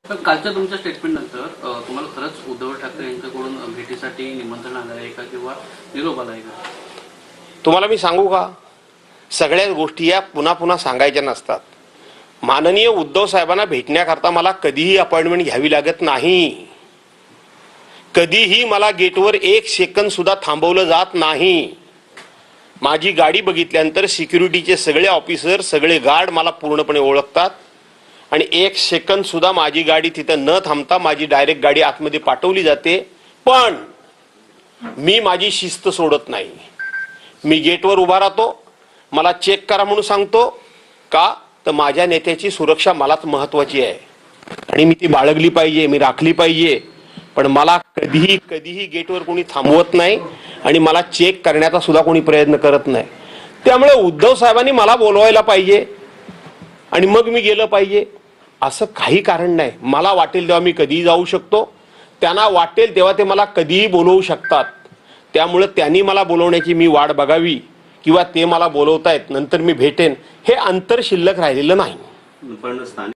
पण कालच्या तुमच्या स्टेटमेंट नंतर तुम्हाला खरंच उद्धव ठाकरे यांच्याकडून भेटीसाठी निमंत्रण आलं आहे का किंवा निरोप आला आहे का? तुम्हाला मी सांगू का, सगळ्या गोष्टी या पुन्हा पुन्हा सांगायच्या नसतात. माननीय उद्धव साहेबांना भेटण्याकरता मला कधीही अपॉइंटमेंट घ्यावी लागत नाही. कधीही मला गेटवर एक सेकंद सुद्धा थांबवलं जात नाही. माझी गाडी बघितल्यानंतर सिक्युरिटीचे सगळे ऑफिसर, सगळे गार्ड मला पूर्णपणे ओळखतात आणि एक सेकंद सुद्धा माझी गाडी तिथं न थांबता माझी डायरेक्ट गाडी आतमध्ये पाठवली जाते. पण मी माझी शिस्त सोडत नाही. मी गेटवर उभा राहतो, मला चेक करा म्हणून सांगतो का, तर माझ्या नेत्याची सुरक्षा मलाच महत्वाची आहे आणि मी ती बाळगली पाहिजे, मी राखली पाहिजे. पण मला कधीही गेटवर कोणी थांबवत नाही आणि मला चेक करण्याचा सुद्धा कोणी प्रयत्न करत नाही. त्यामुळे उद्धव साहेबांनी मला बोलवायला पाहिजे आणि मग मी गेलं पाहिजे असं काही कारण नाही. मला वाटेल तेव्हा मी कधीही जाऊ शकतो, त्यांना वाटेल तेव्हा ते मला कधीही बोलवू शकतात. त्यामुळे त्यांनी मला बोलवण्याची मी वाट बघावी किंवा ते मला बोलवतायत नंतर मी भेटेन, हे अंतर शिल्लक राहिलेलं नाही. पण